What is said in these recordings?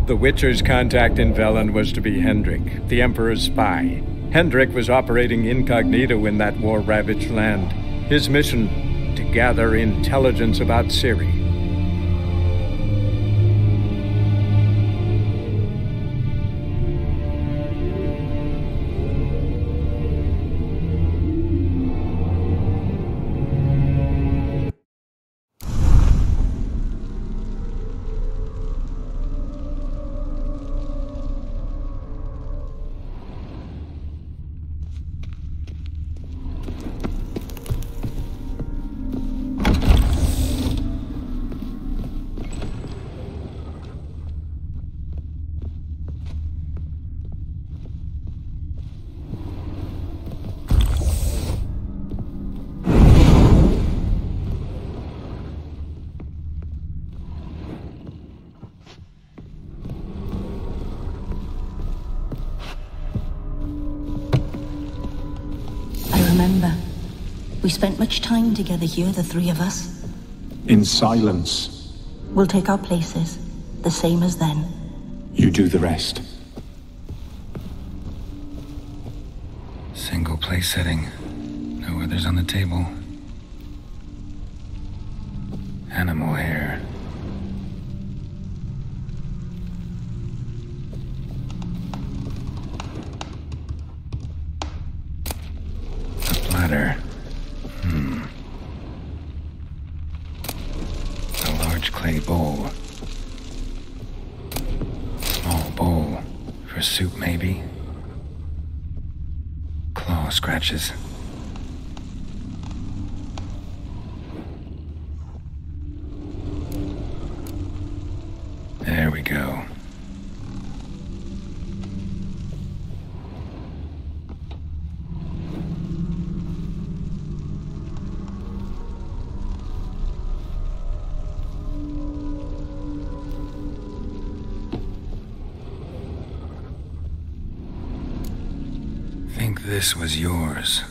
The Witcher's contact in Velen was to be Hendrik, the Emperor's spy. Hendrik was operating incognito in that war-ravaged land. His mission, to gather intelligence about Ciri. Remember, we spent much time together here, the three of us. In silence. We'll take our places, the same as then. You do the rest. Single place setting. No others on the table. Animal hair. Bladder. A large clay bowl. Small bowl. For soup, maybe? Claw scratches. There we go. This was yours.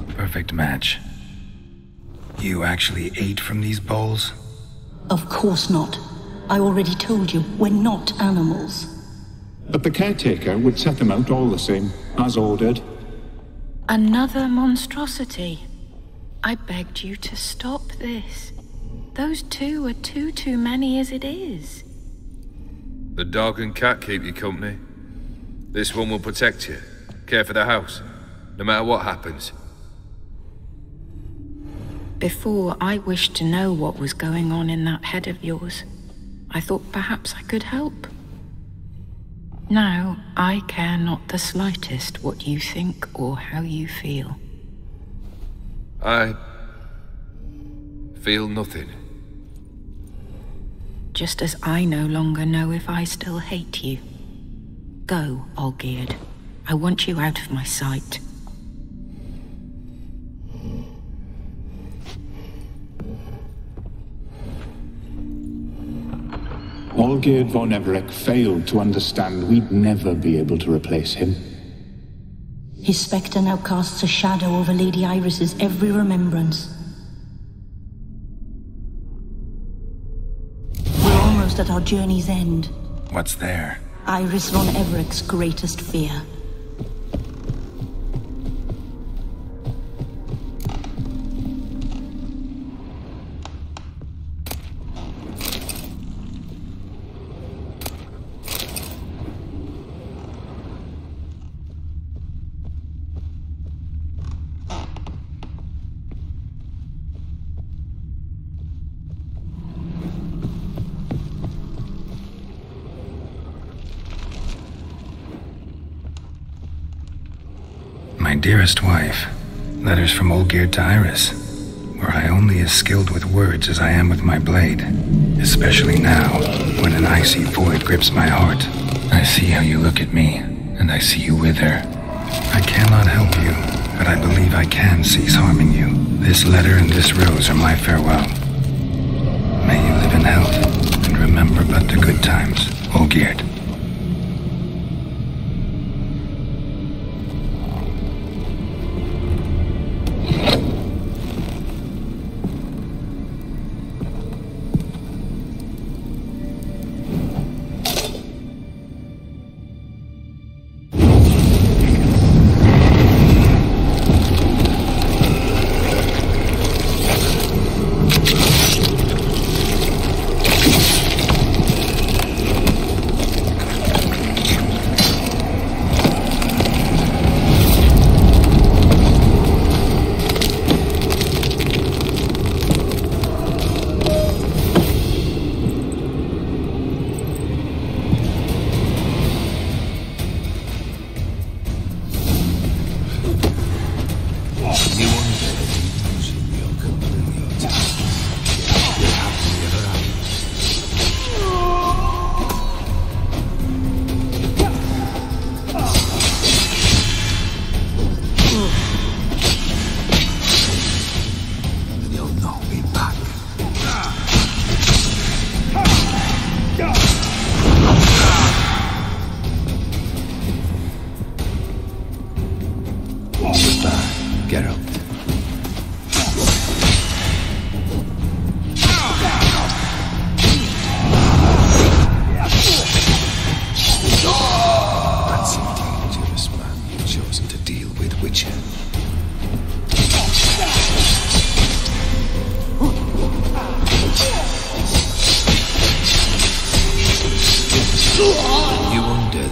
Perfect match. You actually ate from these bowls? Of course not. I already told you, we're not animals. But the caretaker would set them out all the same, as ordered. Another monstrosity. I begged you to stop this. Those two are too many as it is. The dog and cat keep you company. This one will protect you, care for the house, no matter what happens. Before, I wished to know what was going on in that head of yours. I thought perhaps I could help. Now, I care not the slightest what you think or how you feel. I feel nothing. Just as I no longer know if I still hate you. Go, Olgierd. I want you out of my sight. Olgierd von Everec failed to understand we'd never be able to replace him. His spectre now casts a shadow over Lady Iris's every remembrance. We're almost at our journey's end. What's there? Iris von Everec's greatest fear. My dearest wife, letters from Olgierd to Iris, where I only as skilled with words as I am with my blade, especially now, when an icy void grips my heart. I see how you look at me, and I see you with her. I cannot help you, but I believe I can cease harming you. This letter and this rose are my farewell. May you live in health, and remember but the good times, Olgierd.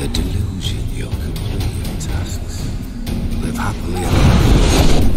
the delusion you're completing tasks. Live happily ever after.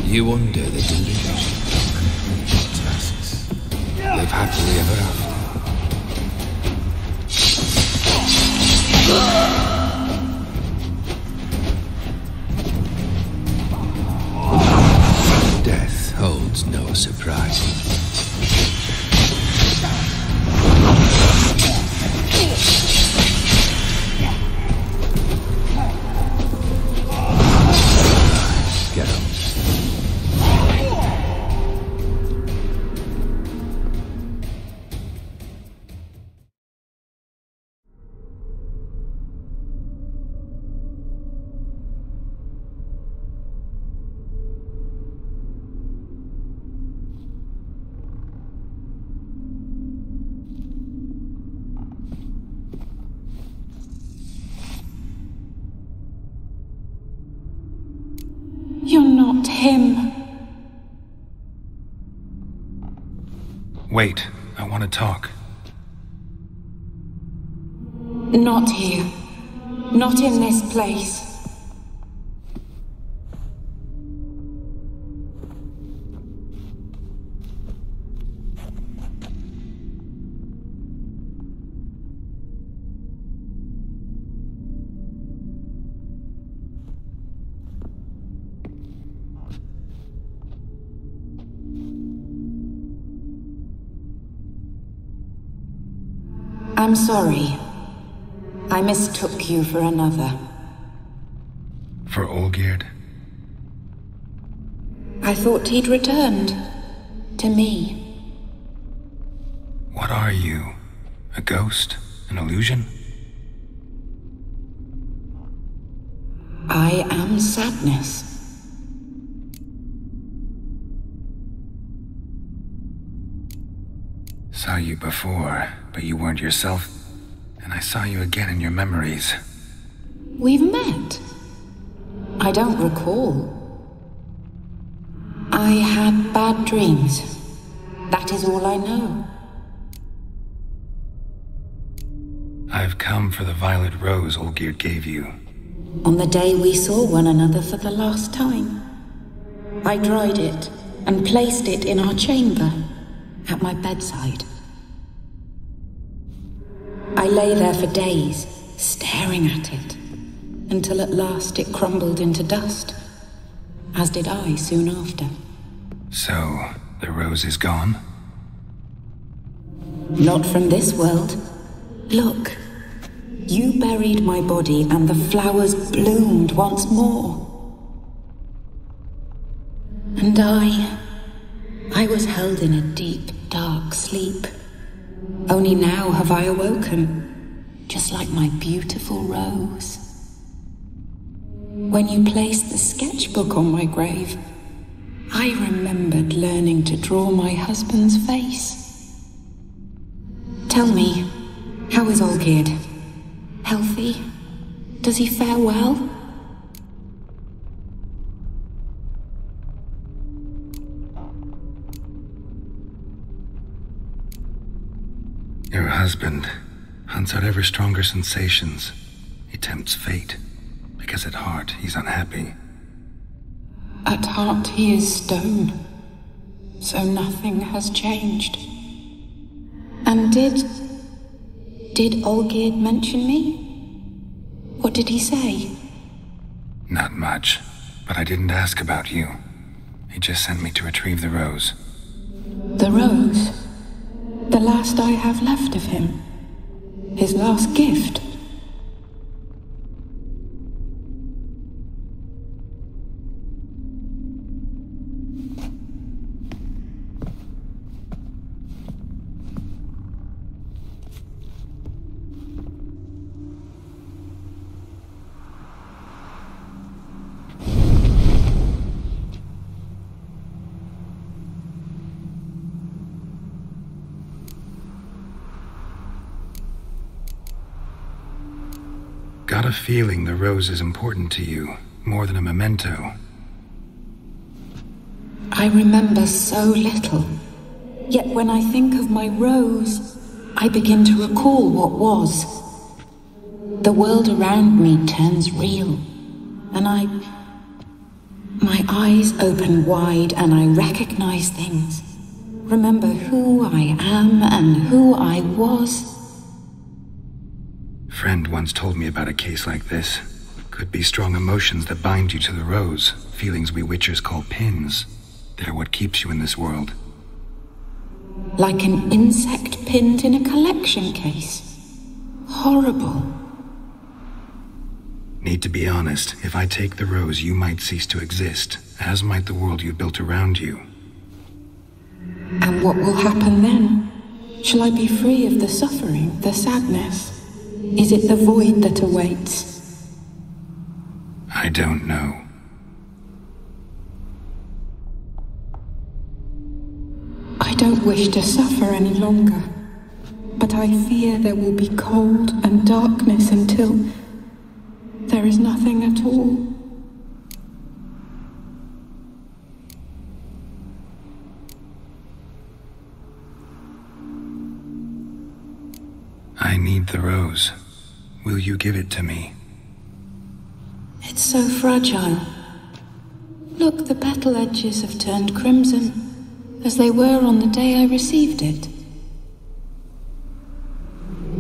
You undo the delusion. Tasks. Live happily ever after. Death holds no surprises. Get up. You're not him. Wait, I want to talk. Not here. Not in this place. I'm sorry. I mistook you for another. For Olgierd? I thought he'd returned. To me. What are you? A ghost? An illusion? I am sadness. Saw you before, but you weren't yourself. And I saw you again in your memories. We've met. I don't recall. I had bad dreams. That is all I know. I've come for the violet rose Olgierd gave you. On the day we saw one another for the last time, I dried it and placed it in our chamber, at my bedside. I lay there for days, staring at it, until at last it crumbled into dust, as did I soon after. So, the rose is gone? Not from this world. Look, you buried my body and the flowers bloomed once more. And I was held in a deep, dark sleep. Only now have I awoken, just like my beautiful rose. When you placed the sketchbook on my grave, I remembered learning to draw my husband's face. Tell me, how is Olgierd? Healthy? Does he fare well? Your husband hunts out ever stronger sensations. He tempts fate, because at heart he's unhappy. At heart he is stone, so nothing has changed. And did Olgierd mention me? What did he say? Not much, but I didn't ask about you. He just sent me to retrieve the rose. The rose? The last I have left of him? His last gift? Got a feeling the rose is important to you, more than a memento. I remember so little. Yet when I think of my rose, I begin to recall what was. The world around me turns real, and my eyes open wide and I recognize things. Remember who I am and who I was. Friend once told me about a case like this. Could be strong emotions that bind you to the rose, feelings we witchers call pins. They're what keeps you in this world. Like an insect pinned in a collection case. Horrible. Need to be honest, if I take the rose, you might cease to exist, as might the world you built around you. And what will happen then? Shall I be free of the suffering, the sadness? Is it the void that awaits? I don't know. I don't wish to suffer any longer, but I fear there will be cold and darkness until there is nothing at all. I need the rose. Will you give it to me? It's so fragile. Look, the petal edges have turned crimson, as they were on the day I received it.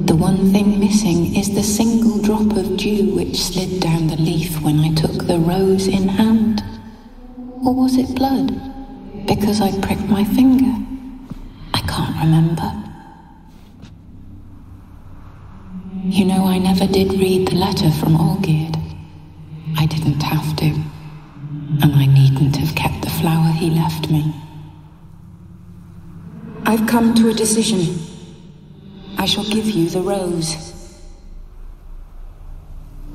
The one thing missing is the single drop of dew which slid down the leaf when I took the rose in hand. Or was it blood? Because I pricked my finger? I can't remember. You know, I never did read the letter from Olgierd. I didn't have to. And I needn't have kept the flower he left me. I've come to a decision. I shall give you the rose.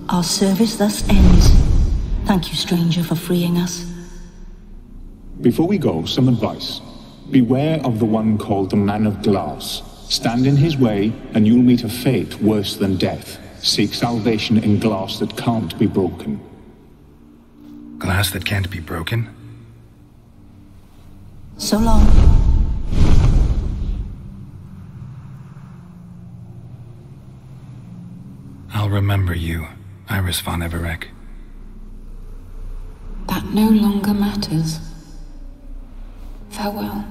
Our service thus ends. Thank you, stranger, for freeing us. Before we go, some advice. Beware of the one called the Man of Glass. Stand in his way, and you'll meet a fate worse than death. Seek salvation in glass that can't be broken. Glass that can't be broken? So long. I'll remember you, Iris von Everec. That no longer matters. Farewell.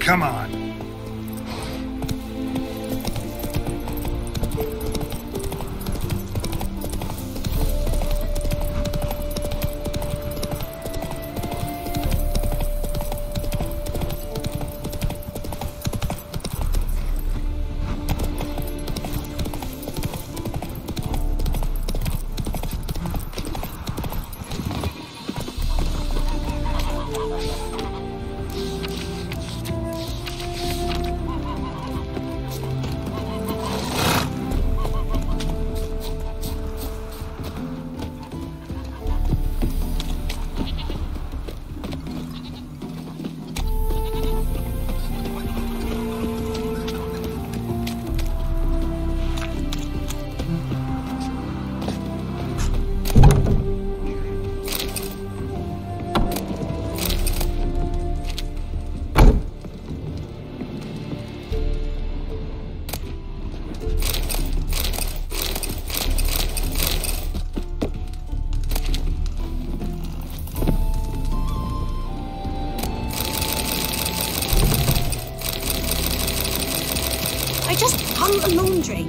Come on. The laundry.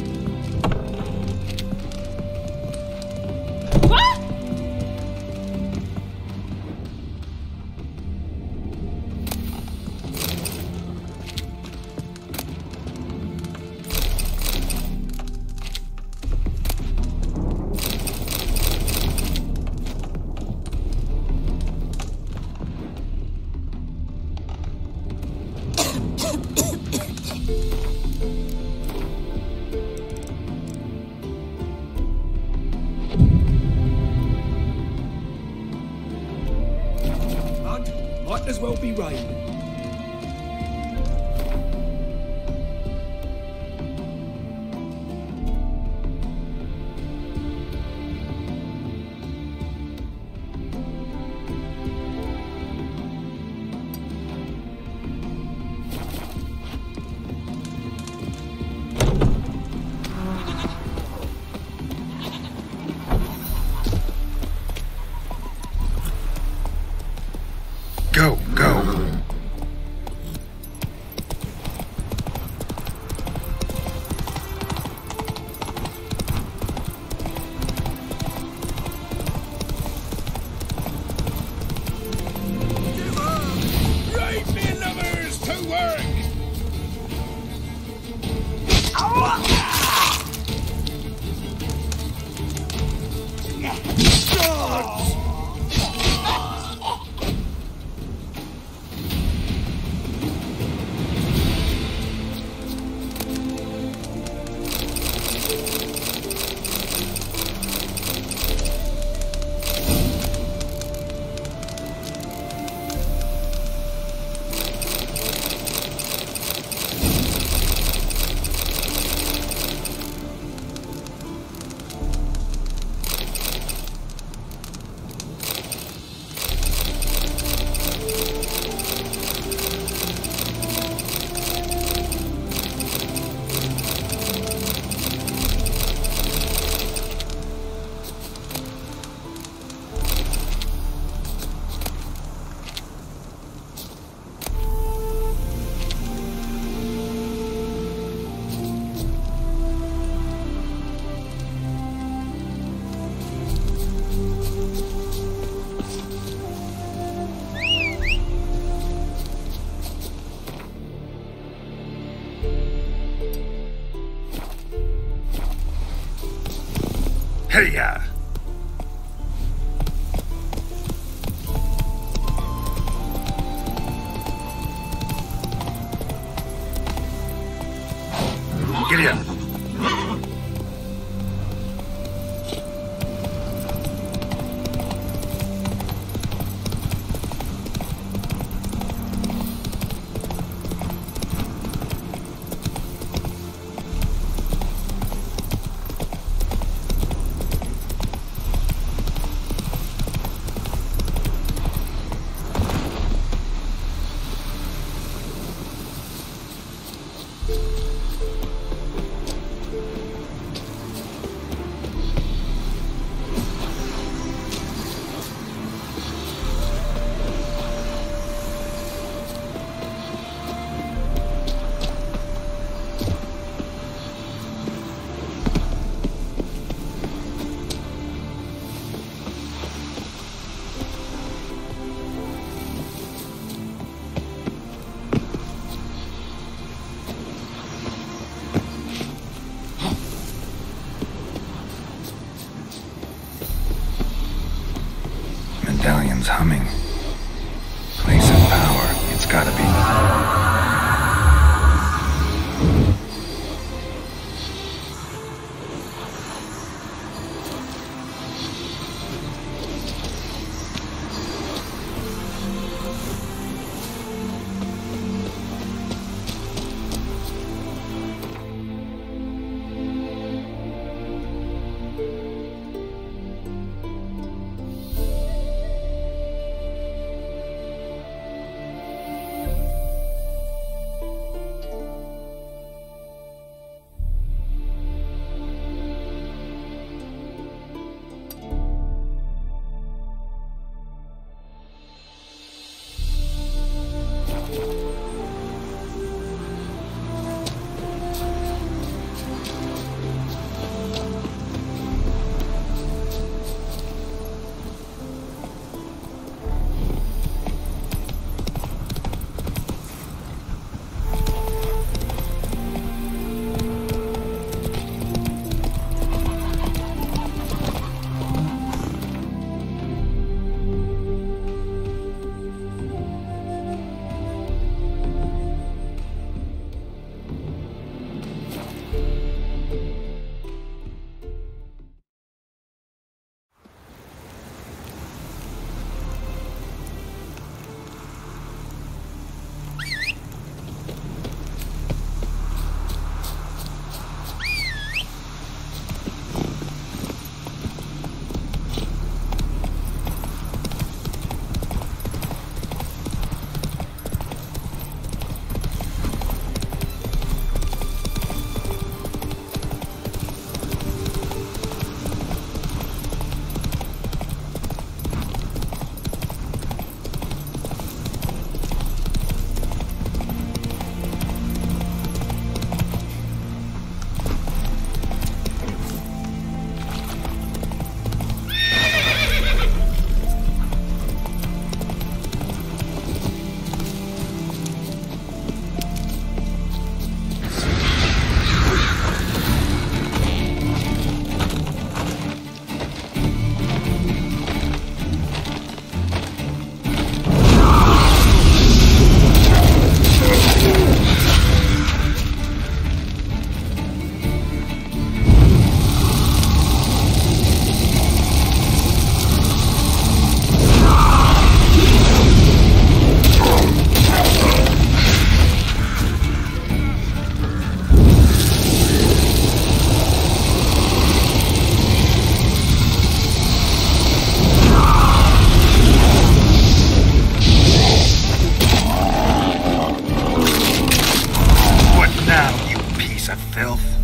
Might as well be rain. Go, go. Right, me lovers, to work! Hey-ya! Giddy up. filth.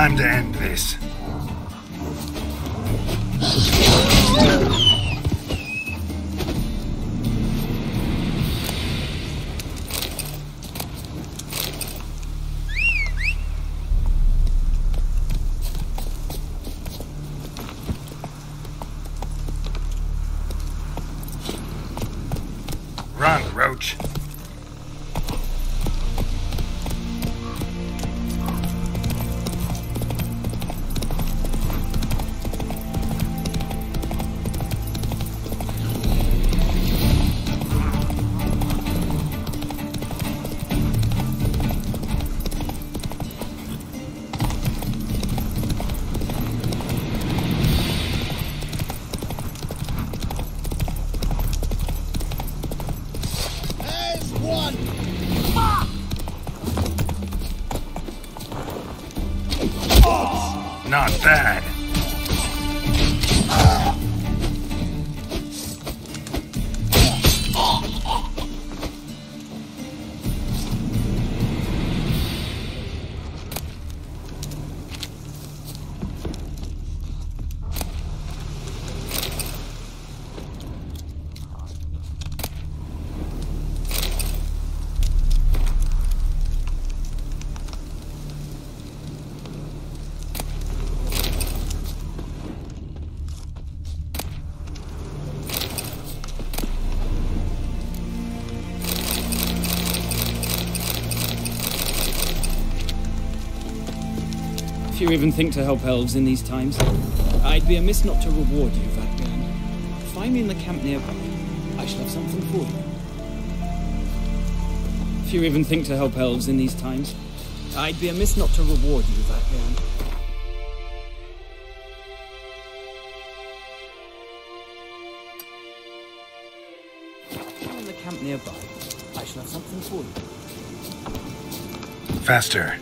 Time to end this. Run, Roach. Not bad. If you even think to help elves in these times, I'd be amiss not to reward you, Vatgan. Find me in the camp nearby. I shall have something for you. If you even think to help elves in these times, I'd be amiss not to reward you, Vatgan. Find me in the camp nearby. I shall have something for you. Faster.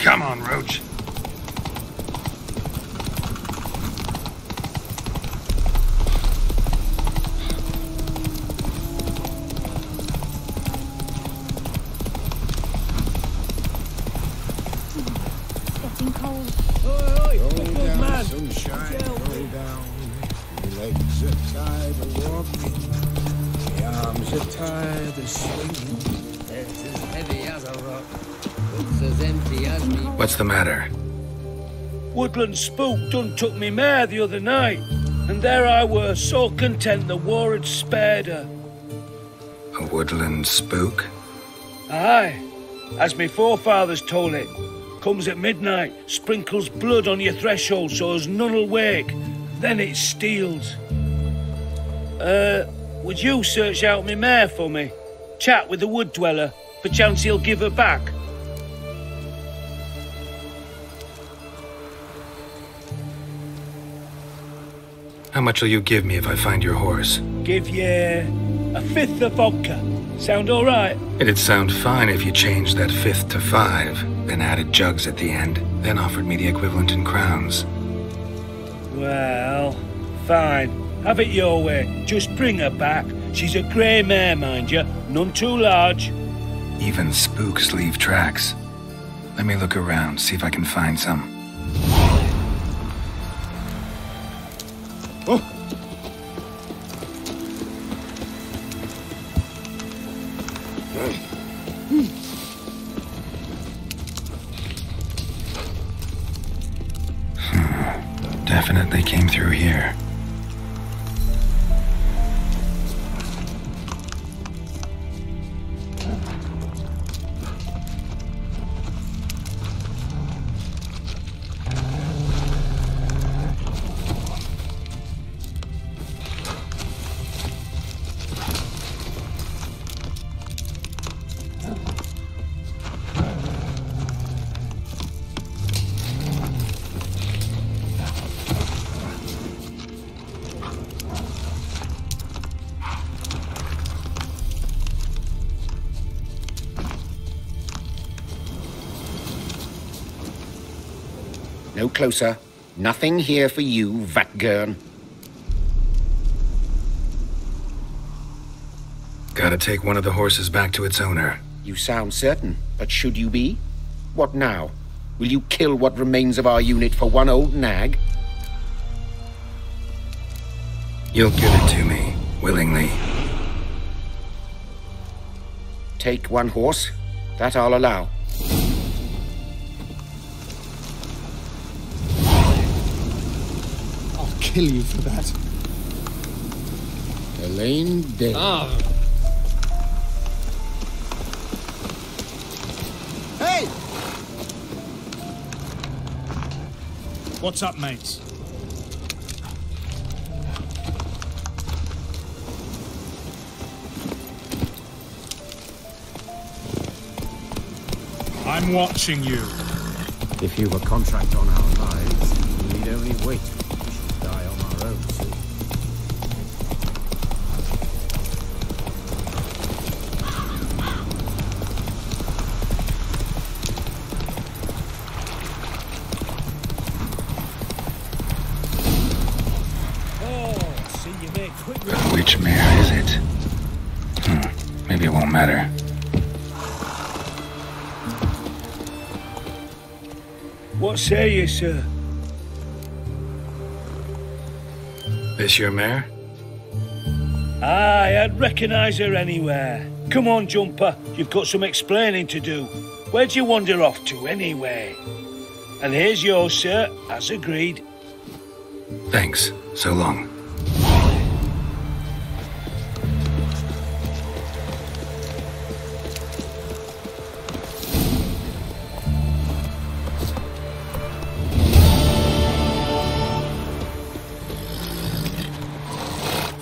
Come on, Roach. Getting cold. Roll down, sunshine, roll down. The legs are tired of walking. The arms are tired of swinging. It's as heavy as a rock. It's as empty as me. What's the matter? Woodland spook done took me mare the other night, and there I were, so content the war had spared her. A woodland spook? Aye, as me forefathers told it. Comes at midnight, sprinkles blood on your threshold so as none'll wake, then it steals. Would you search out me mare for me? Chat with the wood dweller, perchance he'll give her back. How much will you give me if I find your horse? Give ye a fifth of vodka. Sound all right? It'd sound fine if you changed that 5th to 5, then added jugs at the end, then offered me the equivalent in crowns. Well, fine. Have it your way. Just bring her back. She's a grey mare, mind you. None too large. Even spooks leave tracks. Let me look around, see if I can find some. Oh! Definitely came through here. No closer. Nothing here for you, Vatgern. Gotta take one of the horses back to its owner. You sound certain, but should you be? What now? Will you kill what remains of our unit for one old nag? You'll give it to me, willingly. Take one horse. That I'll allow. Kill you for that. Elaine dead. Hey! What's up, mates? I'm watching you. If you've a contract on our lives, we need only wait. Die on our own soon. Which mare is it? Maybe it won't matter. What say you, sir? This your mare? Aye, I'd recognise her anywhere. Come on, Jumper, you've got some explaining to do. Where'd you wander off to, anyway? And here's yours, sir, as agreed. Thanks. So long.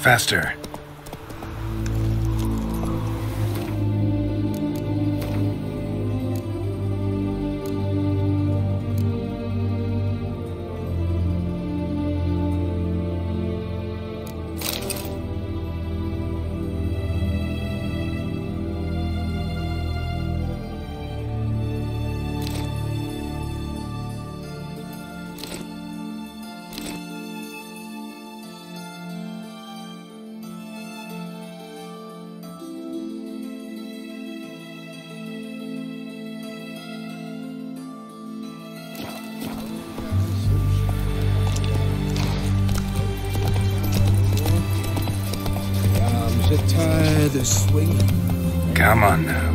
Faster. Tie the swing. Come on now.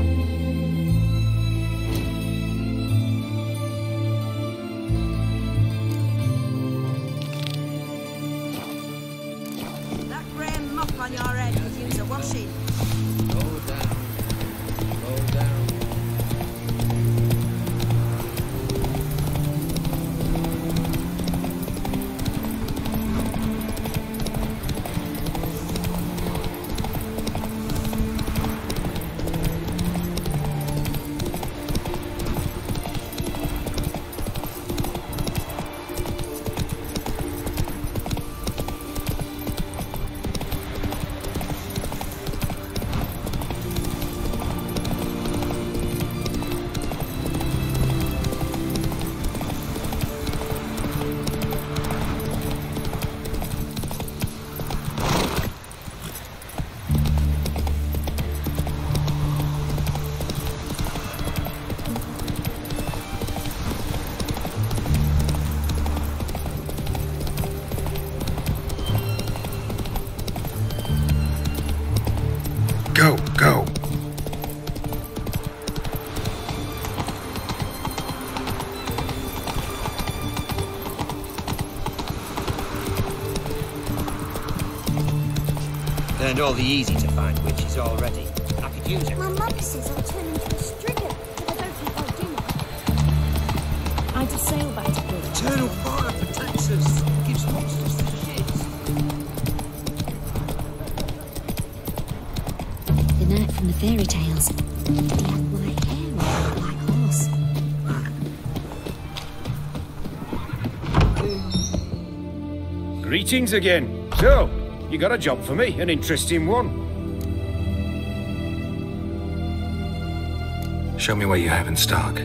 That grey mop on your head is used a washing. Slow down. Slow down. And all the easy-to-find witches already. I could use it. My mother says I'll turn into a stringer, but I don't think I'll do it. I just sail back to Britain. Eternal fire protects us. Gives monsters the shits. The knight from the fairy tales. He had white hair and a black horse. Greetings again. So, you got a job for me, an interesting one. Show me what you have in stock.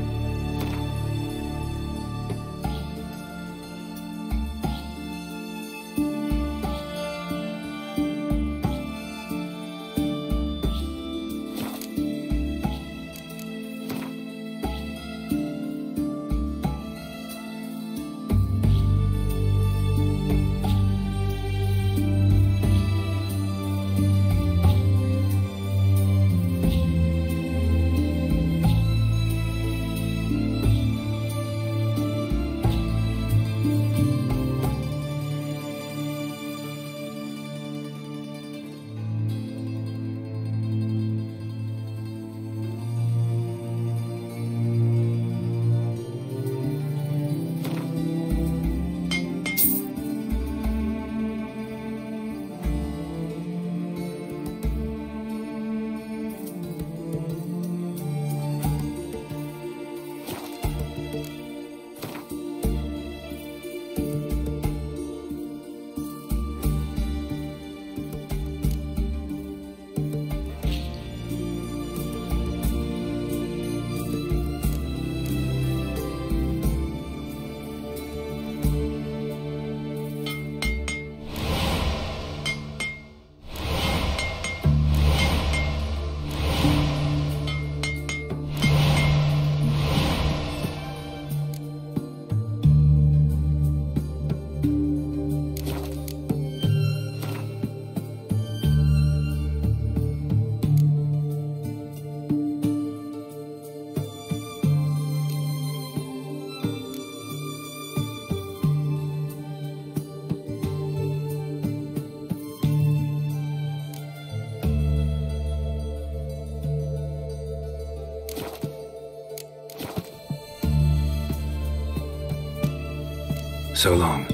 So long.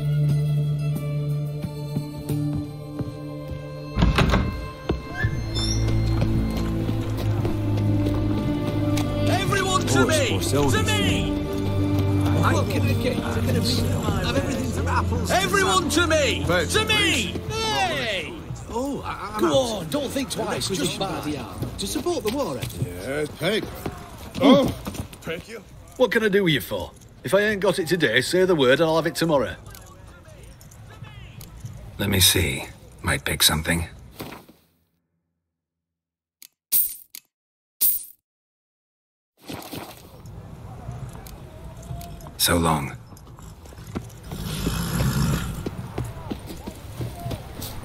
Everyone to me! To me! Everyone to me! To me! Hey! Oh, go on, don't think twice. Just body arm. To support the war effort. Yes, Peg. Oh, thank you. What can I do with you for? If I ain't got it today, say the word and I'll have it tomorrow. Let me see. Might pick something. So long.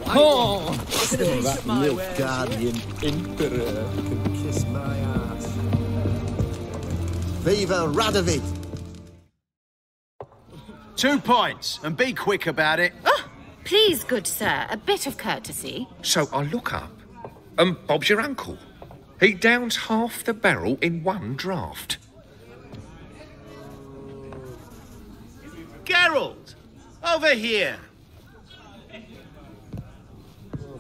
Oh! So that Nilfgaardian emperor can kiss my ass. Viva Radovid! 2 points, and be quick about it. Oh, please, good sir, a bit of courtesy. So I look up, and Bob's your uncle. He downs half the barrel in one draft. Geralt! Over here!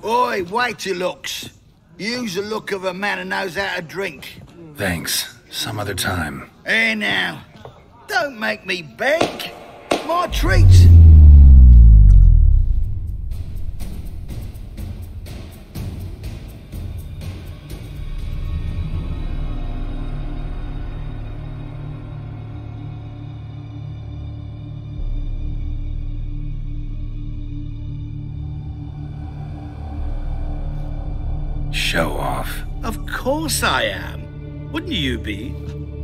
Oi, wait your looks. Use the look of a man who knows how to drink. Thanks. Some other time. Hey now, don't make me beg. My treat. Show off. Of course I am. Wouldn't you be?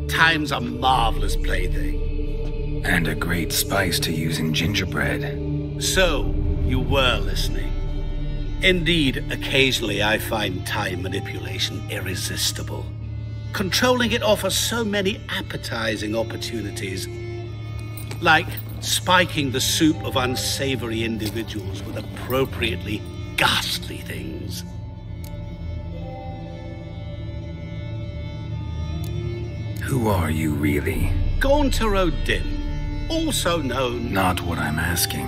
Time's a marvelous plaything. And a great spice to use in gingerbread. So, you were listening. Indeed, occasionally I find time manipulation irresistible. Controlling it offers so many appetizing opportunities. Like spiking the soup of unsavory individuals with appropriately ghastly things. Who are you, really? Gaunter O'Din, also known... Not what I'm asking.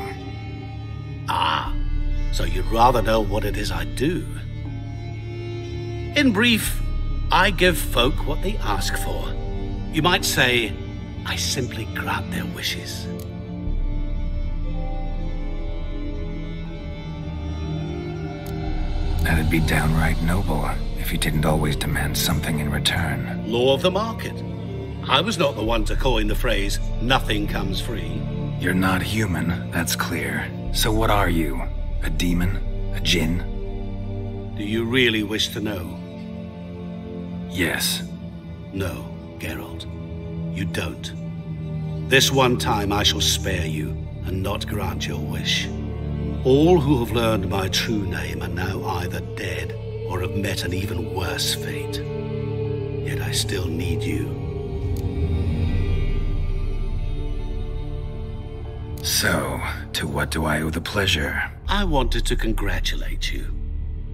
Ah, so you'd rather know what it is I do. In brief, I give folk what they ask for. You might say, I simply grant their wishes. That'd be downright noble if you didn't always demand something in return. Law of the market. I was not the one to coin the phrase, nothing comes free. You're not human, that's clear. So what are you? A demon? A djinn? Do you really wish to know? Yes. No, Geralt. You don't. This one time I shall spare you and not grant your wish. All who have learned my true name are now either dead or have met an even worse fate. Yet I still need you. So, to what do I owe the pleasure? I wanted to congratulate you.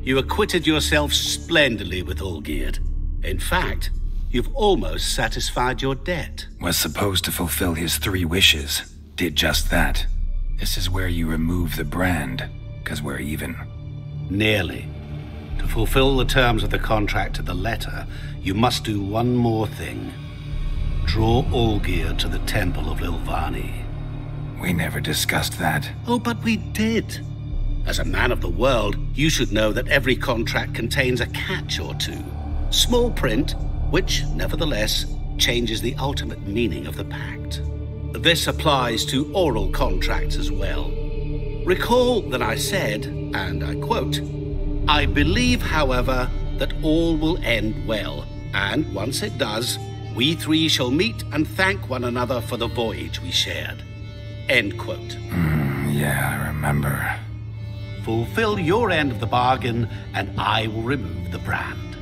You acquitted yourself splendidly with Olgierd. In fact, you've almost satisfied your debt. Was supposed to fulfill his 3 wishes. Did just that. This is where you remove the brand, 'cause we're even. Nearly. To fulfill the terms of the contract to the letter, you must do one more thing. Draw Olgierd to the Temple of Lilvani. We never discussed that. Oh, but we did. As a man of the world, you should know that every contract contains a catch or two. Small print, which, nevertheless, changes the ultimate meaning of the pact. This applies to oral contracts as well. Recall that I said, and I quote, I believe, however, that all will end well, and once it does, we 3 shall meet and thank one another for the voyage we shared. End quote. Yeah, I remember. Fulfill your end of the bargain, and I will remove the brand.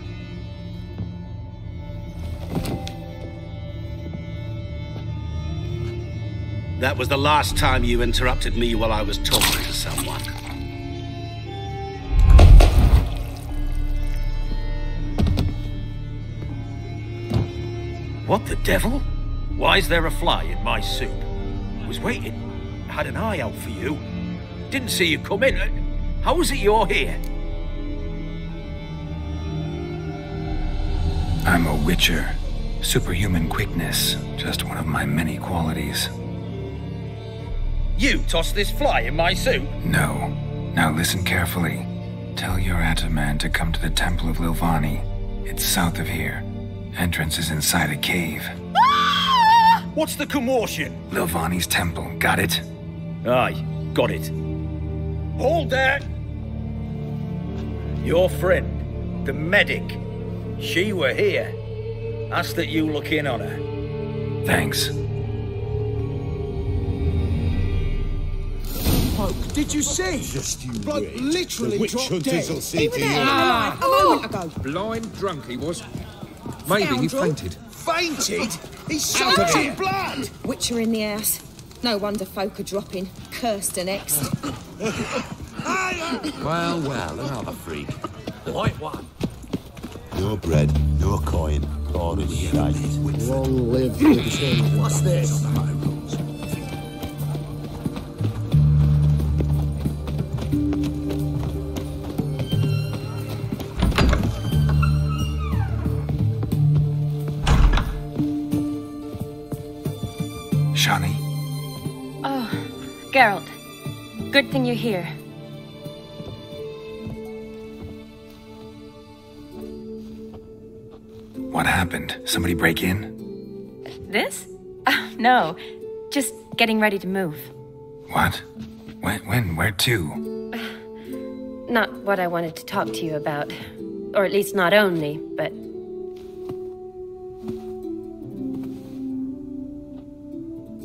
That was the last time you interrupted me while I was talking to someone. What the devil? Why is there a fly in my soup? I was waiting. Had an eye out for you. Didn't see you come in. How is it you're here? I'm a witcher. Superhuman quickness. Just one of my many qualities. You tossed this fly in my soup? No. Now listen carefully. Tell your Ataman to come to the Temple of Lilvani. It's south of here. Entrance is inside a cave. Ah! What's the commotion? Lilvani's temple, got it? Aye, got it. Hold there! Your friend, the medic, she were here. Ask that you look in on her. Thanks. Folk, did you see? Just you Bloke wait. literally The witch dropped hunters dead. will see He was to there you. alive a moment ago. Blind drunk he was. Maybe he fainted. Fainted? He's Out of soaked in here. blood! Witcher in the house. No wonder folk are dropping. Cursed and X. Well, well, another freak. White one. No bread, no coin, all is shite. Long live the king. What's this? Shani? Oh, Geralt. Good thing you're here. What happened? Somebody break in? This? No. Just getting ready to move. What? When? Where to? Not what I wanted to talk to you about. Or at least not only, but...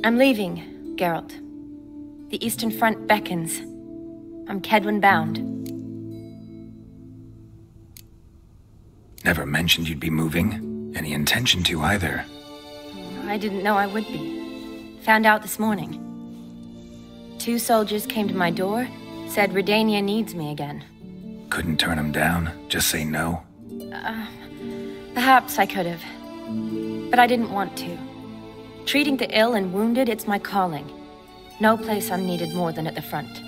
I'm leaving, Geralt. The Eastern Front beckons. I'm Kedwin bound. Never mentioned you'd be moving. Any intention to either. I didn't know I would be. Found out this morning. 2 soldiers came to my door, said Redania needs me again. Couldn't turn him down? Just say no? Perhaps I could have. but I didn't want to. Treating the ill and wounded, it's my calling. No place I'm needed more than at the front.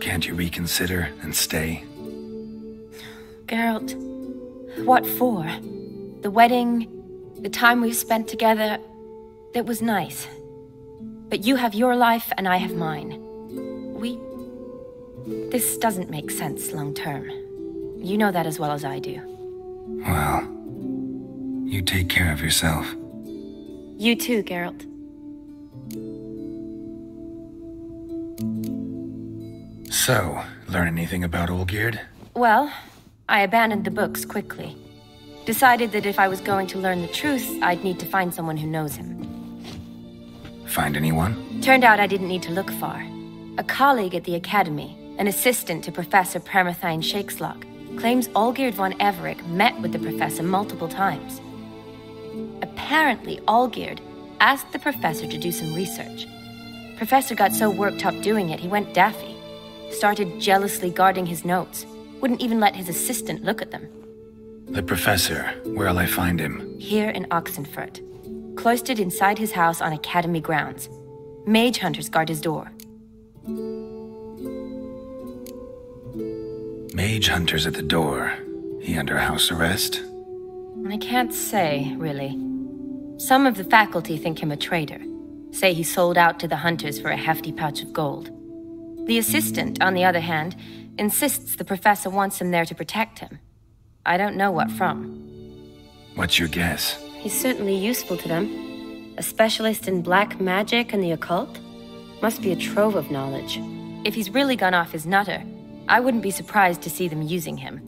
Can't you reconsider and stay? Geralt, what for? The wedding, the time we've spent together, it was nice. But you have your life and I have mine. This doesn't make sense long term. You know that as well as I do. Well, you take care of yourself. You too, Geralt. So, learn anything about Olgierd? Well, I abandoned the books quickly. Decided that if I was going to learn the truth, I'd need to find someone who knows him. Find anyone? Turned out I didn't need to look far. A colleague at the Academy, an assistant to Professor Permathine Shakeslock, claims Olgierd von Everec met with the professor multiple times. Apparently, Olgierd asked the professor to do some research. Professor got so worked up doing it, he went daffy. Started jealously guarding his notes. Wouldn't even let his assistant look at them. The professor, where'll I find him? Here in Oxenfurt. Cloistered inside his house on Academy grounds. Mage hunters guard his door. Mage hunters at the door. He under house arrest? I can't say, really. Some of the faculty think him a traitor. Say he sold out to the hunters for a hefty pouch of gold. The assistant, on the other hand, insists the professor wants him there to protect him. I don't know what from. What's your guess? He's certainly useful to them. A specialist in black magic and the occult? Must be a trove of knowledge. If he's really gone off his nutter, I wouldn't be surprised to see them using him.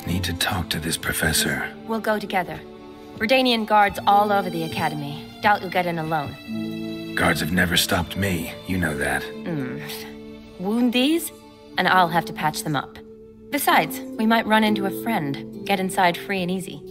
Need to talk to this professor. We'll go together. Redanian guards all over the Academy. Doubt you'll get in alone. Guards have never stopped me, you know that. Wound these, and I'll have to patch them up. Besides, we might run into a friend. Get inside free and easy.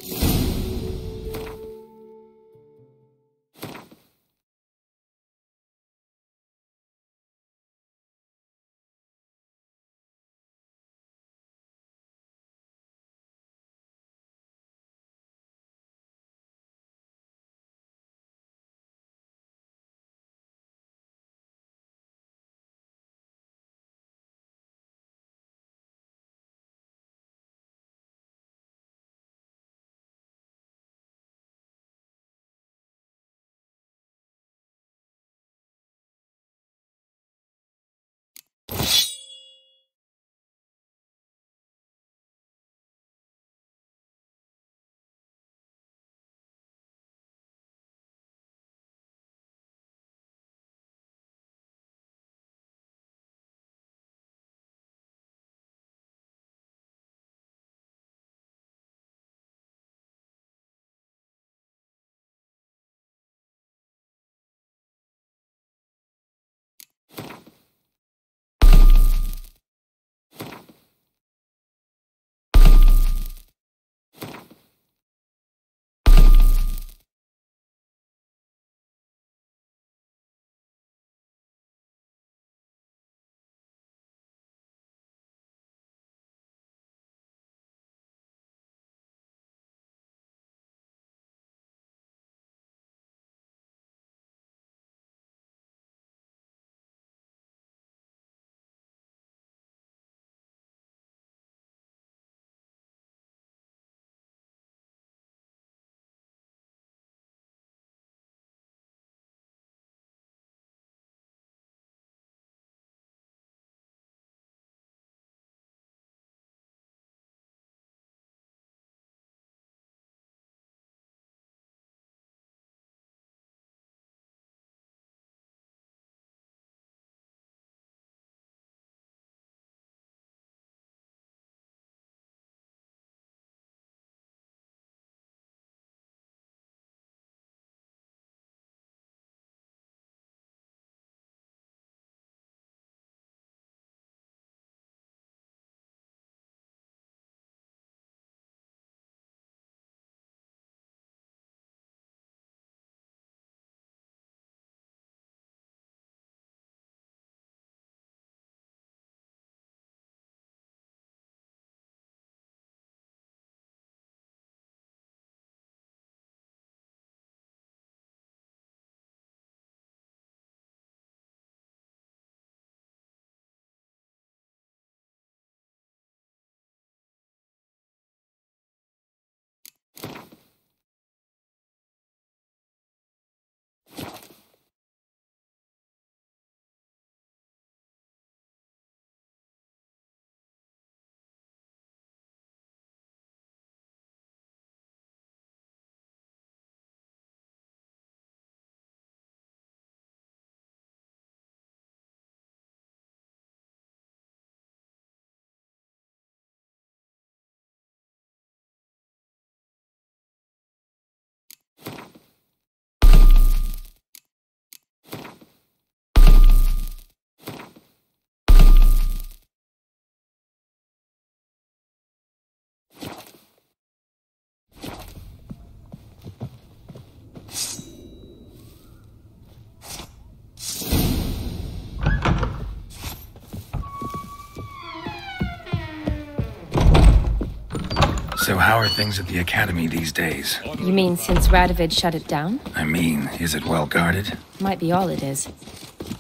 So how are things at the Academy these days? You mean since Radovid shut it down? I mean, is it well guarded? Might be all it is.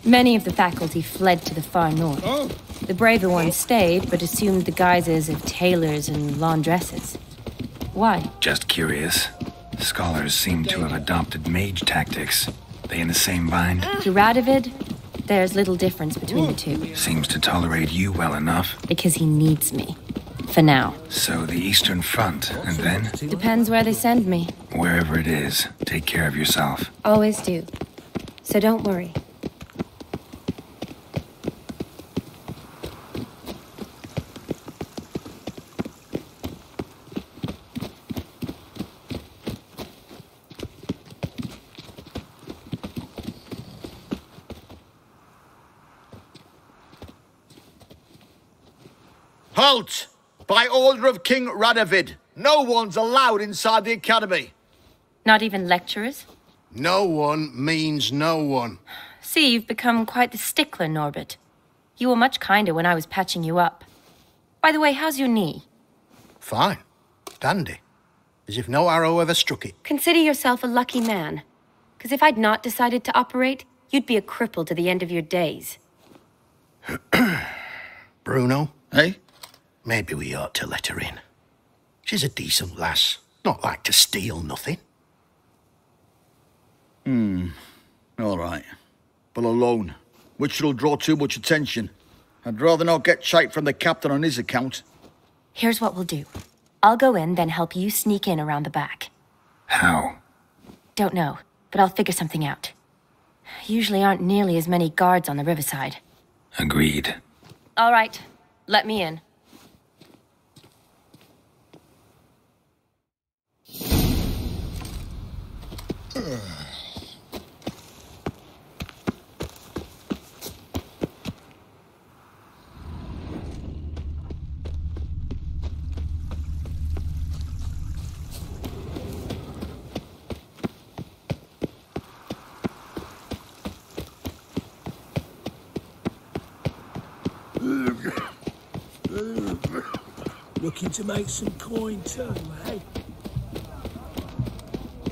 Many of the faculty fled to the far north. The braver ones stayed, but assumed the guises of tailors and laundresses. Why? Just curious. Scholars seem to have adopted mage tactics. They in the same bind? To Radovid, there's little difference between the two. Seems to tolerate you well enough. Because he needs me. For now. So the Eastern Front, and then? Depends where they send me. Wherever it is, take care of yourself. Always do. So don't worry. Halt! By order of King Radovid, no one's allowed inside the Academy. Not even lecturers? No one means no one. See, you've become quite the stickler, Norbert. You were much kinder when I was patching you up. By the way, how's your knee? Fine. Dandy. As if no arrow ever struck it. Consider yourself a lucky man. Because if I'd not decided to operate, you'd be a cripple to the end of your days. Bruno? Hey? Maybe we ought to let her in. She's a decent lass. Not like to steal nothing. All right. But alone, which will draw too much attention. I'd rather not get shite from the captain on his account. Here's what we'll do. I'll go in, then help you sneak in around the back. How? Don't know, but I'll figure something out. Usually aren't nearly as many guards on the riverside. Agreed. All right, let me in. Looking to make some coin too, eh?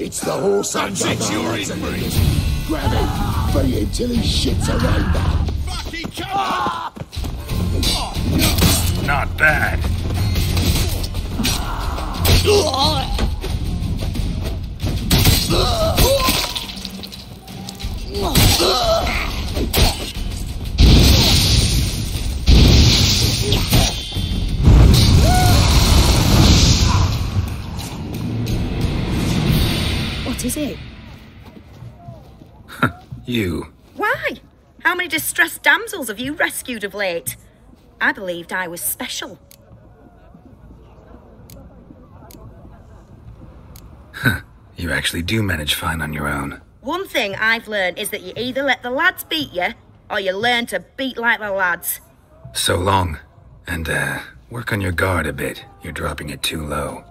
It's the horse and that's your injuries. Grab him, free him till he shits a rainbow. Not bad. What is it? You. Why? How many distressed damsels have you rescued of late? I believed I was special. You actually do manage fine on your own. One thing I've learned is that you either let the lads beat you, or you learn to beat like the lads. So long. And, work on your guard a bit. You're dropping it too low.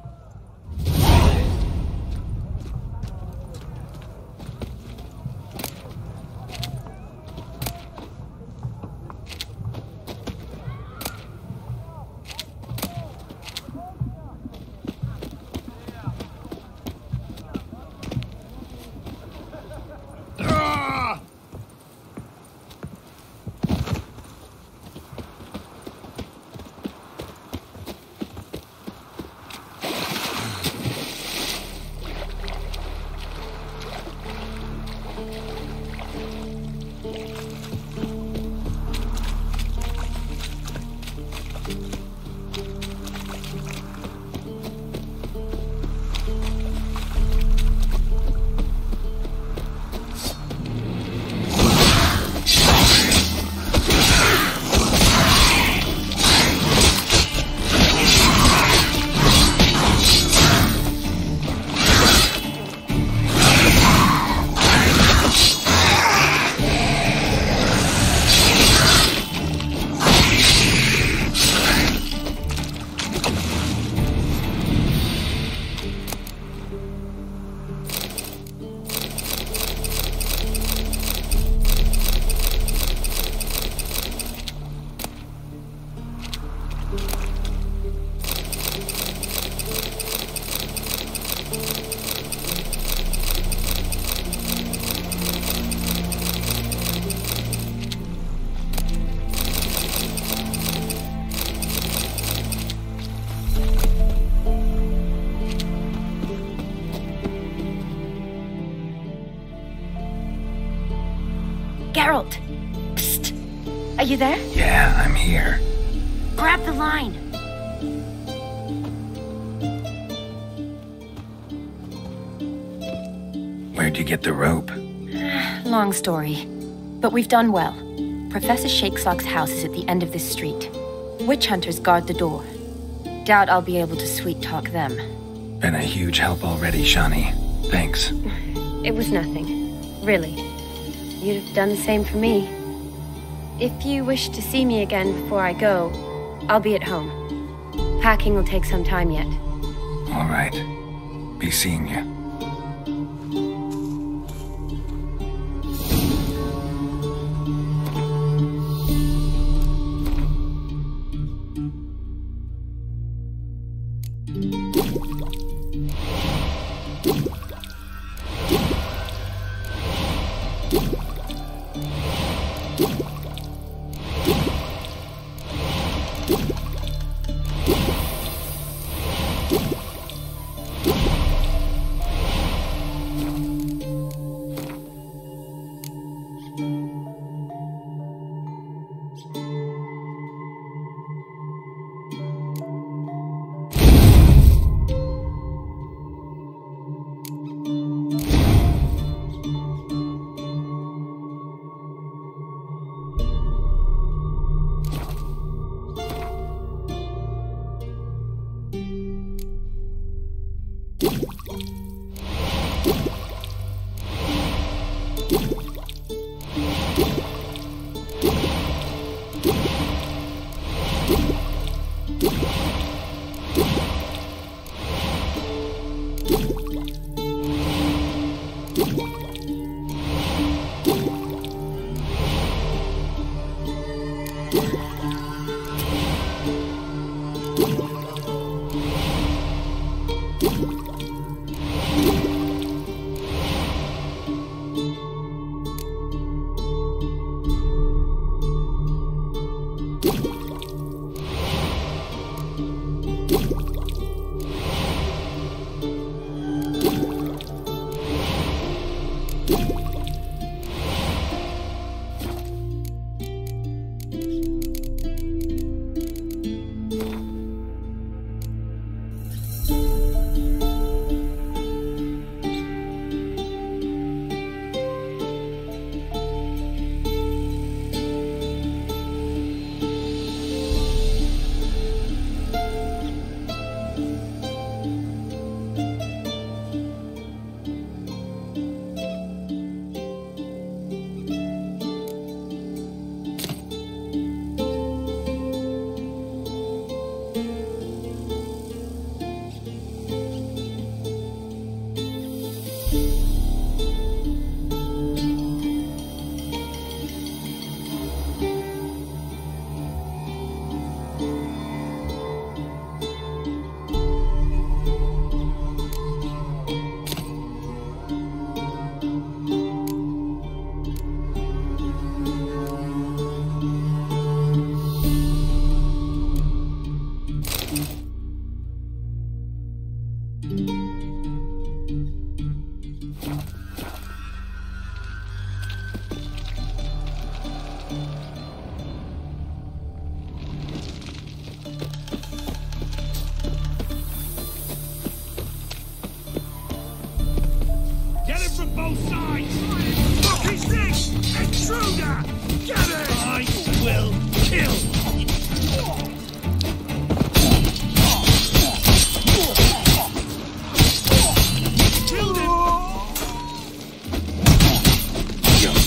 Geralt! Psst! Are you there? Yeah, I'm here. Grab the line! Where'd you get the rope? Long story. But we've done well. Professor Shakeslog's house is at the end of this street. Witch hunters guard the door. Doubt I'll be able to sweet-talk them. Been a huge help already, Shani. Thanks. It was nothing. Really. You'd have done the same for me. If you wish to see me again before I go, I'll be at home. Packing will take some time yet. All right. Be seeing you.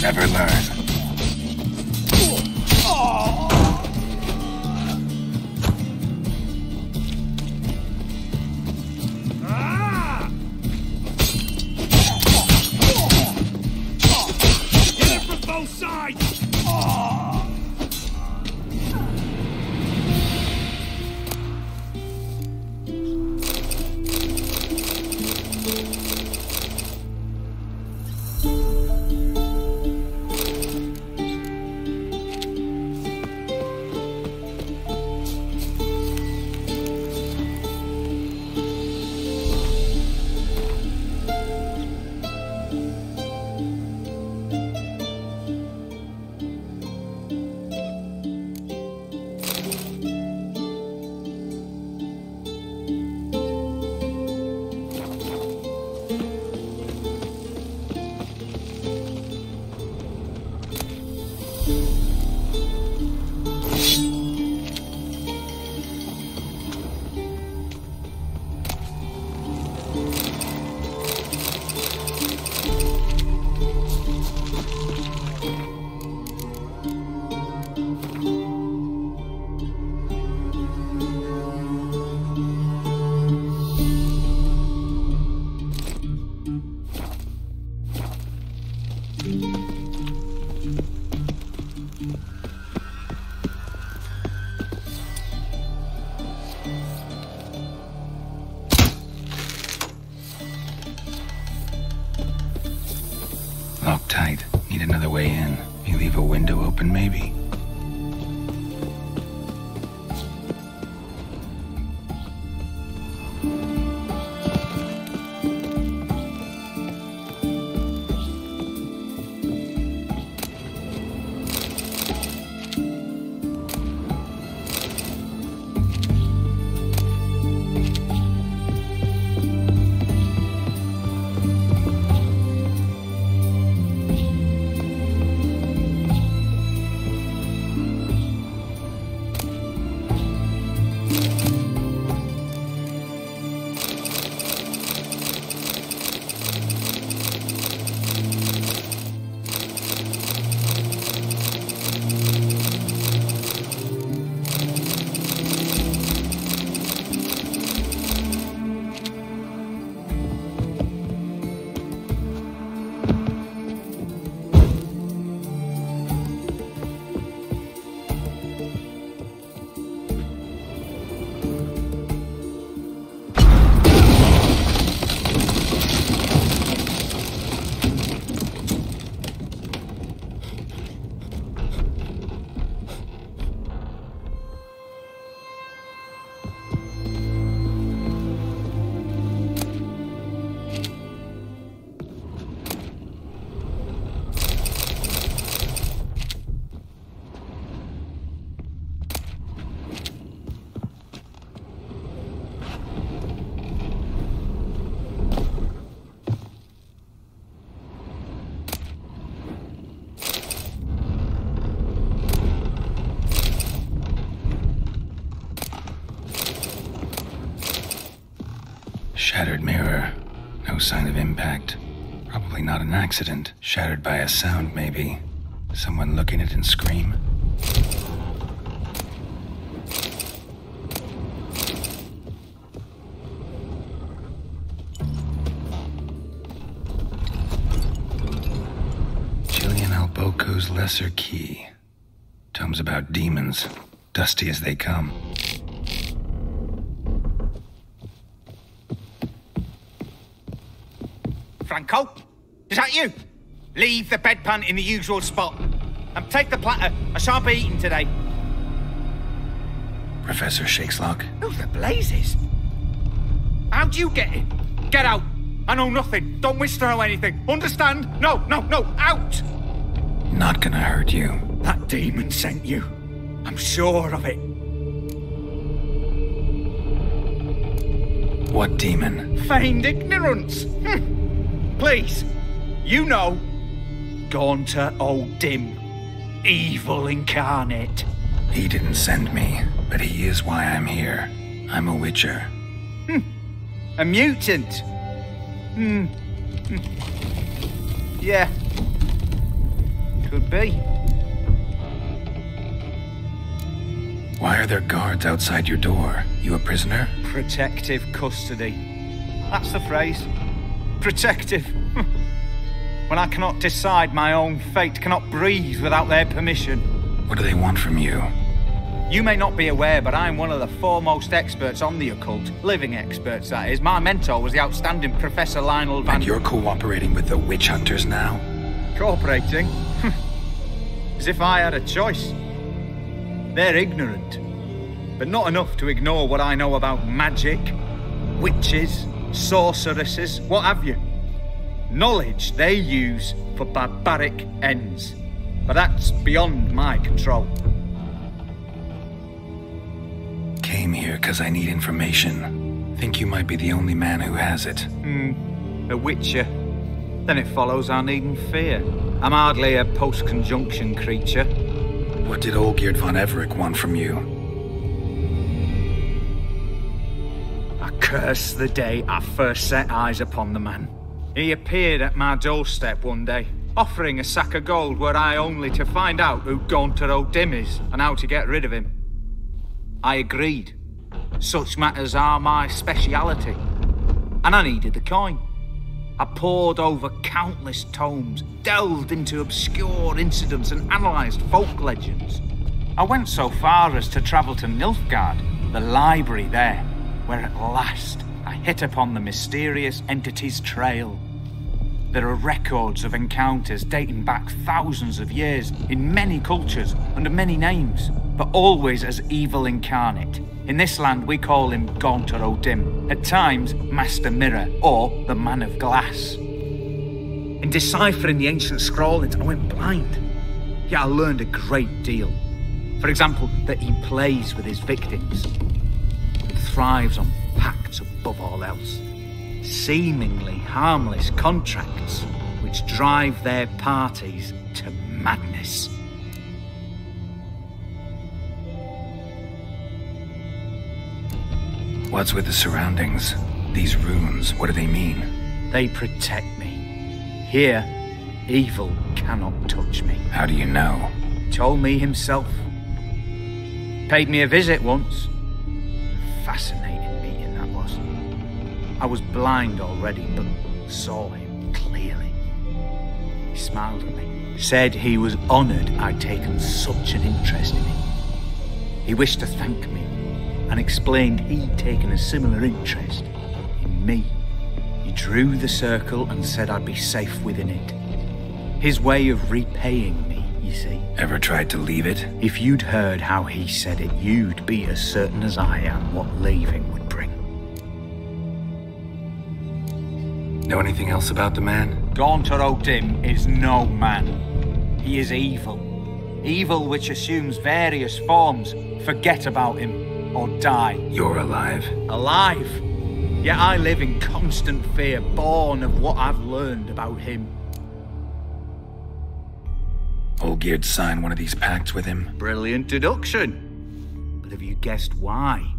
Never learn. Locked tight. Need another way in. You leave a window open, maybe? Shattered mirror. No sign of impact. Probably not an accident. Shattered by a sound, maybe. Someone look in it and scream. Jillian Alboco's Lesser Key. Tomes about demons. Dusty as they come. Franco? Is that you? Leave the bedpan in the usual spot. And take the platter. I shan't be eating today. Professor Shakeslock. Who the blazes? How'd you get in? Get out. I know nothing. Don't wish to know anything. Understand? No, out! Not gonna hurt you. That demon sent you. I'm sure of it. What demon? Feigned ignorance. Please, you know. Gaunter O'Dim. Evil incarnate. He didn't send me, but he is why I'm here. I'm a witcher. A mutant. Yeah. Could be. Why are there guards outside your door? You a prisoner? Protective custody. That's the phrase. Protective. When I cannot decide my own fate, cannot breathe without their permission. What do they want from you? You may not be aware, but I'm one of the foremost experts on the occult. Living experts, that is. My mentor was the outstanding Professor Lionel Van... And you're cooperating with the witch hunters now? Cooperating? As if I had a choice. They're ignorant, but not enough to ignore what I know about magic, witches, sorceresses, what have you. Knowledge they use for barbaric ends. But that's beyond my control. Came here because I need information. Think you might be the only man who has it. A witcher. Then it follows I needn't fear. I'm hardly a post-conjunction creature. What did Olgierd von Everec want from you? I curse the day I first set eyes upon the man. He appeared at my doorstep one day, offering a sack of gold were I only to find out who Gaunter O'Dim is and how to get rid of him. I agreed. Such matters are my speciality. And I needed the coin. I pored over countless tomes, delved into obscure incidents and analysed folk legends. I went so far as to travel to Nilfgaard, the library there, where at last I hit upon the mysterious entity's trail. There are records of encounters dating back thousands of years in many cultures under many names, but always as evil incarnate. In this land we call him Gaunter O'Dim, at times Master Mirror or the Man of Glass. In deciphering the ancient scrawlings I went blind, yet I learned a great deal. For example, that he plays with his victims and thrives on pacts above all else. Seemingly harmless contracts which drive their parties to madness. What's with the surroundings? These runes, what do they mean? They protect me. Here, evil cannot touch me. How do you know? Told me himself. Paid me a visit once. Fascinating meeting that was. I was blind already, but saw him clearly. He smiled at me, said he was honoured I'd taken such an interest in him. He wished to thank me, and explained he'd taken a similar interest in me. He drew the circle and said I'd be safe within it. His way of repaying me, you see. Ever tried to leave it? If you'd heard how he said it, you'd be as certain as I am what leaving would bring. Know anything else about the man? Gaunter O'Dim is no man. He is evil. Evil which assumes various forms. Forget about him, or die. You're alive? Alive? Yet I live in constant fear, born of what I've learned about him. Olgierd signed one of these pacts with him? Brilliant deduction. But have you guessed why?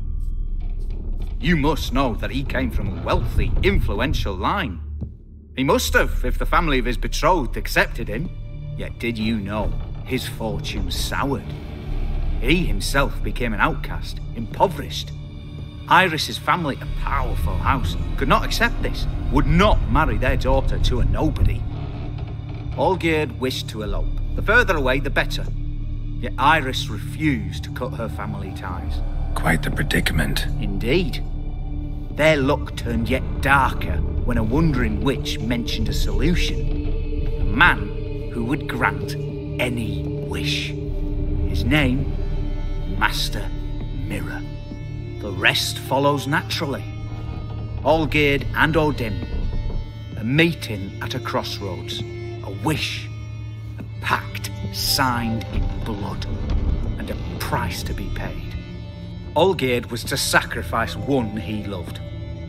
You must know that he came from a wealthy, influential line. He must have, if the family of his betrothed accepted him. Yet did you know his fortune soured? He himself became an outcast, impoverished. Iris's family, a powerful house, could not accept this, would not marry their daughter to a nobody. Olgierd wished to elope. The further away, the better. Yet Iris refused to cut her family ties. Quite the predicament. Indeed. Their luck turned yet darker when a wandering witch mentioned a solution. A man who would grant any wish. His name, Master Mirror. The rest follows naturally. Olgierd and O'Dim, a meeting at a crossroads, a wish, a pact signed in blood, and a price to be paid. Olgierd was to sacrifice one he loved.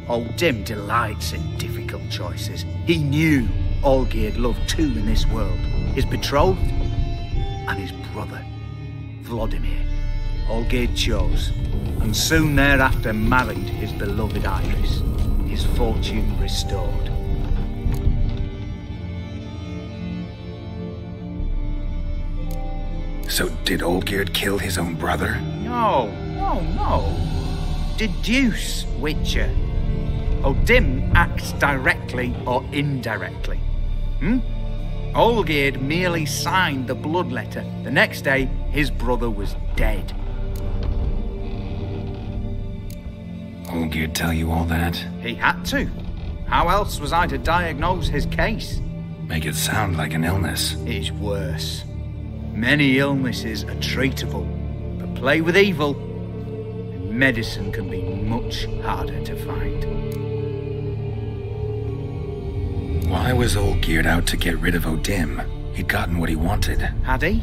O'Dim delights in difficult choices. He knew Olgierd loved two in this world, his betrothed and his brother, Vladimir. Olgierd chose, and soon thereafter married his beloved Iris, his fortune restored. So did Olgierd kill his own brother? No. Deduce, Witcher. O'Dim acts directly or indirectly. Olgierd merely signed the blood letter. The next day, his brother was dead. Olgierd tell you all that? He had to. How else was I to diagnose his case? Make it sound like an illness. It is worse. Many illnesses are treatable, but play with evil, and medicine can be much harder to find. Why was Olgierd out to get rid of O'Dim? He'd gotten what he wanted. Had he?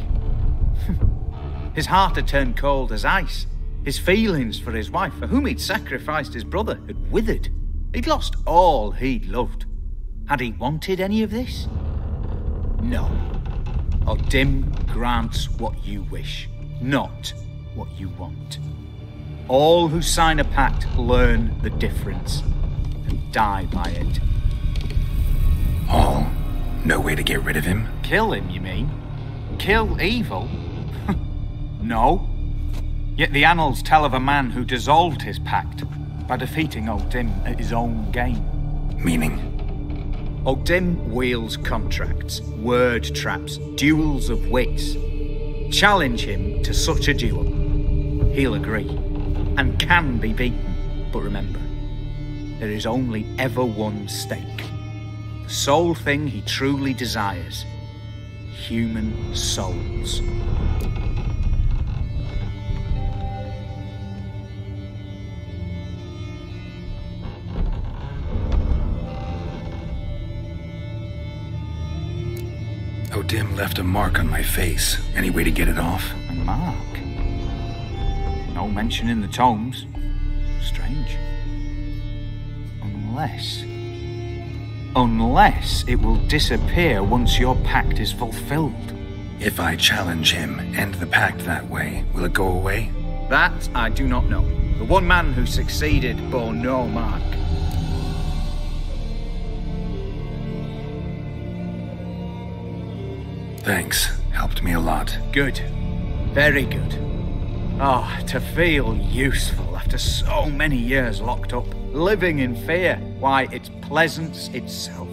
His heart had turned cold as ice. His feelings for his wife, for whom he'd sacrificed his brother, had withered. He'd lost all he'd loved. Had he wanted any of this? No. O'Dim grants what you wish, not what you want. All who sign a pact learn the difference and die by it. All? No way to get rid of him? Kill him, you mean? Kill evil? No. Yet the annals tell of a man who dissolved his pact by defeating O'Dim at his own game. Meaning? O'Dim wields contracts, word traps, duels of wits. Challenge him to such a duel. He'll agree, and can be beaten. But remember, there is only ever one stake. The sole thing he truly desires. Human souls. O'Dim left a mark on my face. Any way to get it off? A mark? No mention in the tomes. Strange. Unless it will disappear once your pact is fulfilled. If I challenge him, end the pact that way, will it go away? That I do not know. The one man who succeeded bore no mark. Thanks. Helped me a lot. Good. Very good. Oh, to feel useful after so many years locked up, living in fear. Why, it's pleasance itself.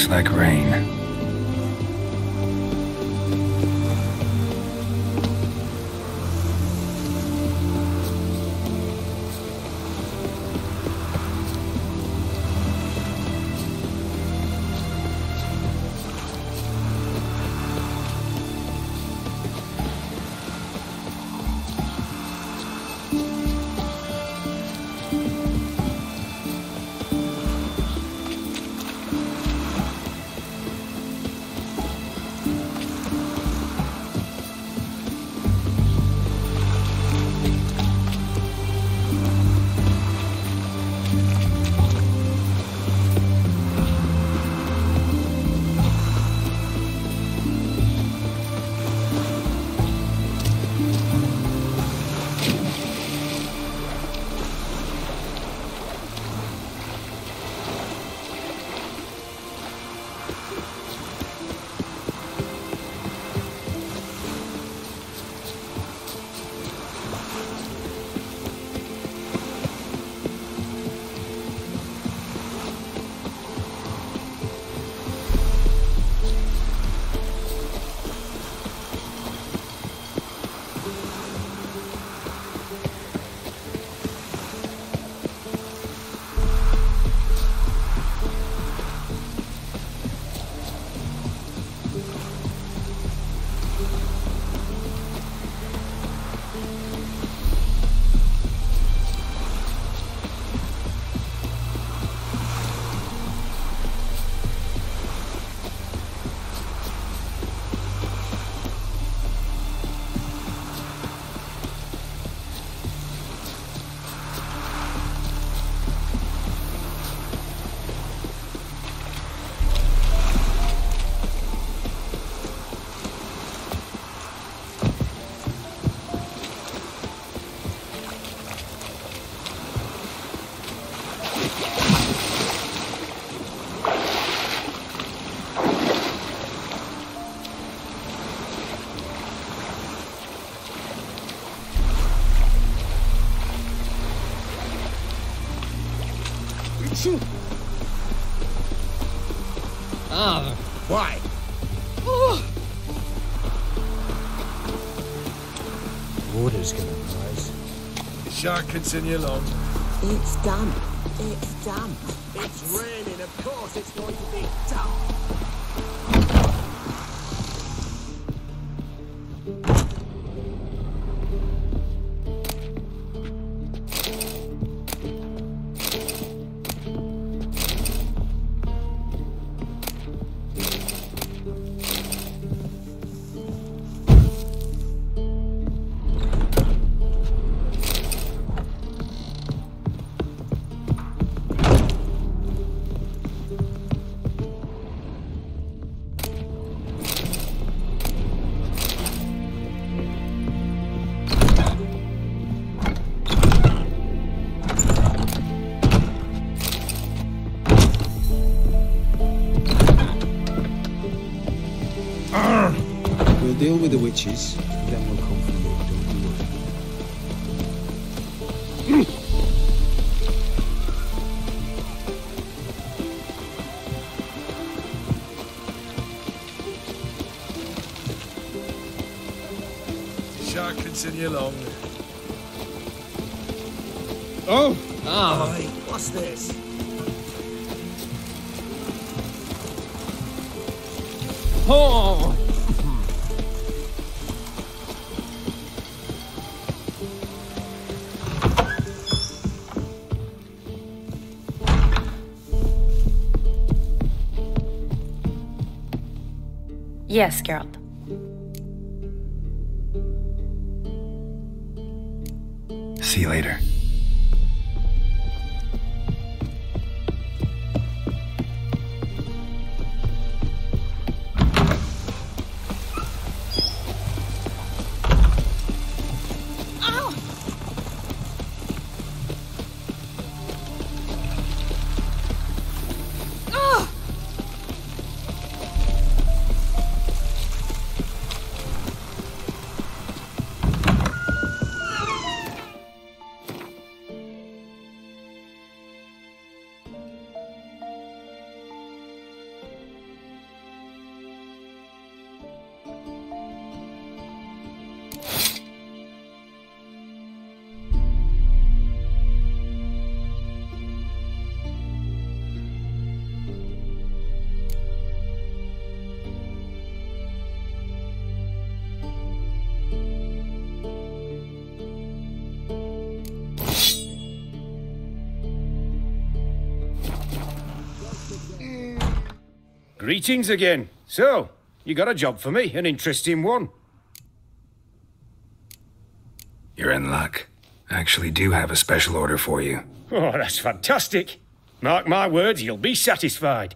looks like rain. Ah, why? Water's gonna rise. The shark can send you along. It's damp. It's damp. It's raining. Of course it's going to be damp. We'll deal with the witches, and then we'll come for you, don't you worry. The shark can send you along. Oh! Oi, what's this? Oh! Yes, Geralt. See you later. Greetings again. So, you got a job for me, an interesting one. You're in luck. I actually do have a special order for you. Oh, that's fantastic. Mark my words, you'll be satisfied.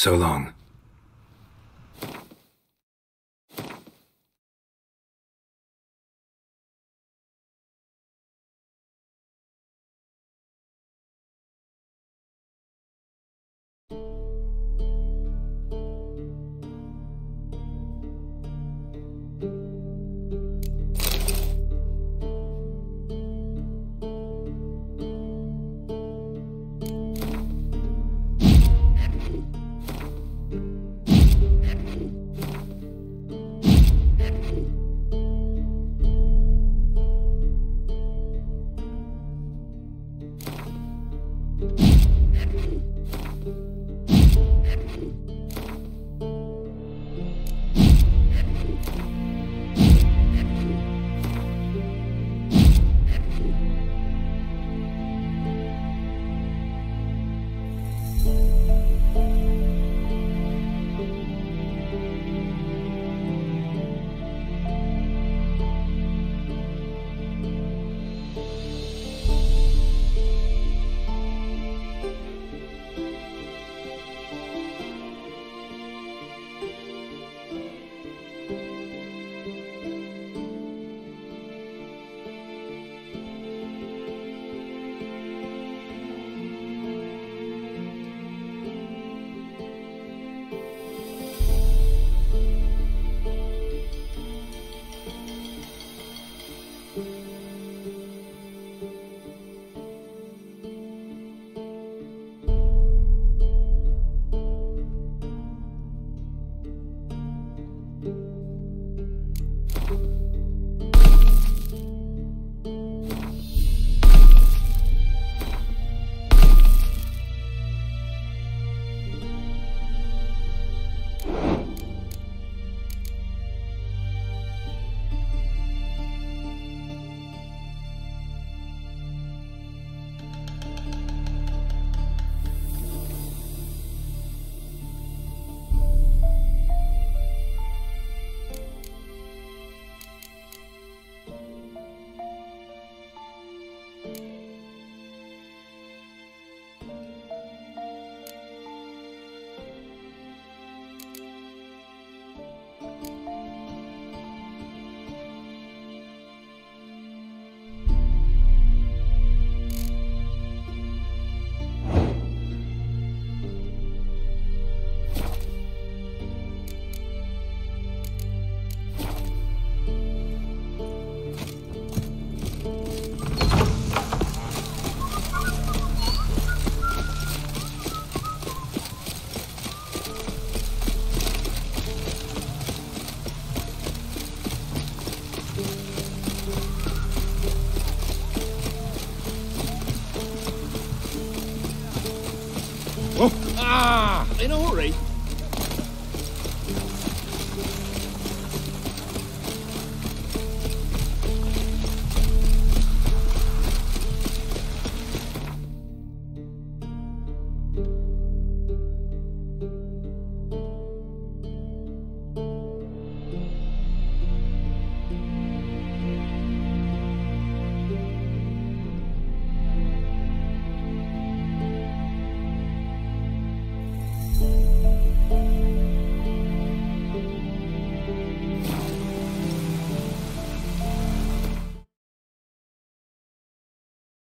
So long. In a hurry?